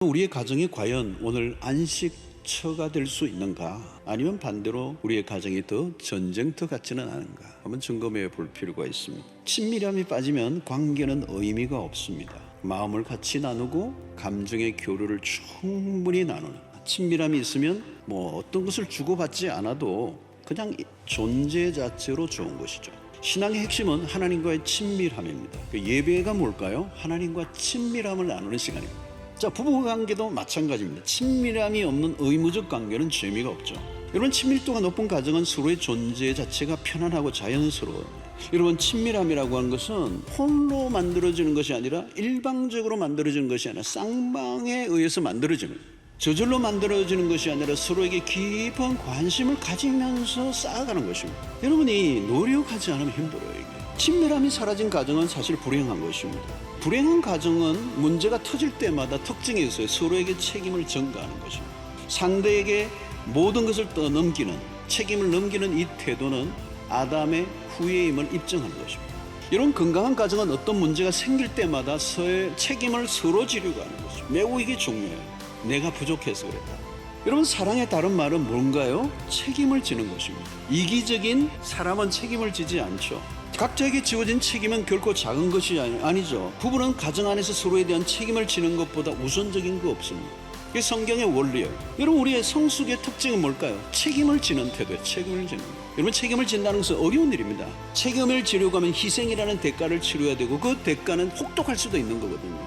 우리의 가정이 과연 오늘 안식처가 될 수 있는가? 아니면 반대로 우리의 가정이 더 전쟁터 같지는 않은가? 한번 점검해 볼 필요가 있습니다. 친밀함이 빠지면 관계는 의미가 없습니다. 마음을 같이 나누고 감정의 교류를 충분히 나누는, 친밀함이 있으면 어떤 것을 주고받지 않아도 그냥 존재 자체로 좋은 것이죠. 신앙의 핵심은 하나님과의 친밀함입니다. 예배가 뭘까요? 하나님과 친밀함을 나누는 시간입니다. 자, 부부관계도 마찬가지입니다. 친밀함이 없는 의무적 관계는 재미가 없죠. 여러분, 친밀도가 높은 가정은 서로의 존재 자체가 편안하고 자연스러워요. 여러분, 친밀함이라고 하는 것은 홀로 만들어지는 것이 아니라 일방적으로 만들어지는 것이 아니라 쌍방에 의해서 만들어지는, 저절로 만들어지는 것이 아니라 서로에게 깊은 관심을 가지면서 쌓아가는 것입니다. 여러분이 노력하지 않으면 힘들어요. 이게 친밀함이 사라진 가정은 사실 불행한 것입니다. 불행한 가정은 문제가 터질 때마다 특징이 있어요. 서로에게 책임을 전가하는 것입니다. 상대에게 모든 것을 떠넘기는, 책임을 넘기는 이 태도는 아담의 후예임을 입증하는 것입니다. 이런 건강한 가정은 어떤 문제가 생길 때마다 책임을 서로 지려고 하는 것입니다. 매우 이게 중요해요. 내가 부족해서 그랬다. 여러분, 사랑의 다른 말은 뭔가요? 책임을 지는 것입니다. 이기적인 사람은 책임을 지지 않죠. 각자에게 지워진 책임은 결코 작은 것이 아니죠. 부부는 가정 안에서 서로에 대한 책임을 지는 것보다 우선적인 거 없습니다. 이게 성경의 원리예요. 여러분, 우리의 성숙의 특징은 뭘까요? 책임을 지는 태도예요. 책임을 지는 거예요. 여러분, 책임을 진다는 것은 어려운 일입니다. 책임을 지려고 하면 희생이라는 대가를 치러야 되고, 그 대가는 혹독할 수도 있는 거거든요.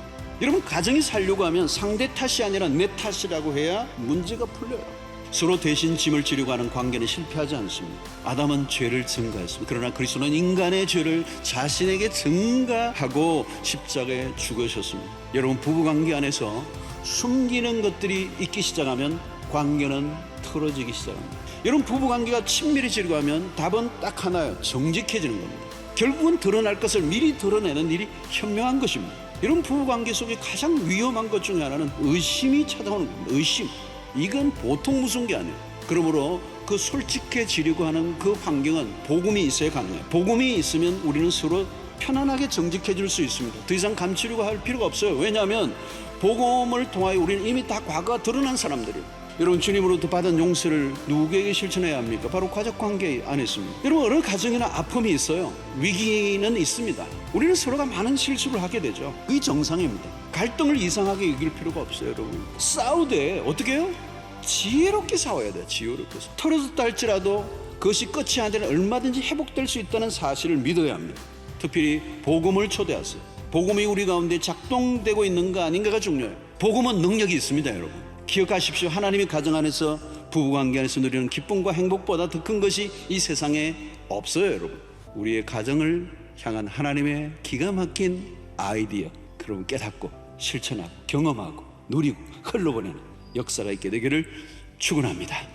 여러분, 가정이 살려고 하면 상대 탓이 아니라 내 탓이라고 해야 문제가 풀려요. 서로 대신 짐을 지려고 하는 관계는 실패하지 않습니다. 아담은 죄를 증가했습니다. 그러나 그리스도는 인간의 죄를 자신에게 증가하고 십자가에 죽으셨습니다. 여러분, 부부관계 안에서 숨기는 것들이 있기 시작하면 관계는 틀어지기 시작합니다. 여러분, 부부관계가 친밀해지려고 하면 답은 딱 하나예요. 정직해지는 겁니다. 결국은 드러날 것을 미리 드러내는 일이 현명한 것입니다. 여러분, 부부관계 속에 가장 위험한 것 중에 하나는 의심이 찾아오는 겁니다. 의심. 이건 보통 무서운 게 아니에요. 그러므로 그 솔직해지려고 하는 그 환경은 복음이 있어야 가능해요. 복음이 있으면 우리는 서로 편안하게 정직해질 수 있습니다. 더 이상 감추려고 할 필요가 없어요. 왜냐하면 복음을 통하여 우리는 이미 다 과거가 드러난 사람들이에요. 여러분, 주님으로부터 받은 용서를 누구에게 실천해야 합니까? 바로 가족관계 안에 있습니다. 여러분, 어느 가정이나 아픔이 있어요. 위기는 있습니다. 우리는 서로가 많은 실수를 하게 되죠. 그게 정상입니다. 갈등을 이상하게 여길 필요가 없어요. 여러분, 싸우되 어떻게 해요? 지혜롭게 싸워야 돼요. 지혜롭게. 털어졌다 할지라도 그것이 끝이 아니라 얼마든지 회복될 수 있다는 사실을 믿어야 합니다. 특별히 복음을 초대하세요. 복음이 우리 가운데 작동되고 있는가 아닌가가 중요해요. 복음은 능력이 있습니다. 여러분, 기억하십시오. 하나님의 가정 안에서, 부부관계 안에서 누리는 기쁨과 행복보다 더 큰 것이 이 세상에 없어요. 여러분, 우리의 가정을 향한 하나님의 기가 막힌 아이디어, 여러분 깨닫고 실천하고 경험하고 누리고 흘러보내는 역사가 있게 되기를 축원합니다.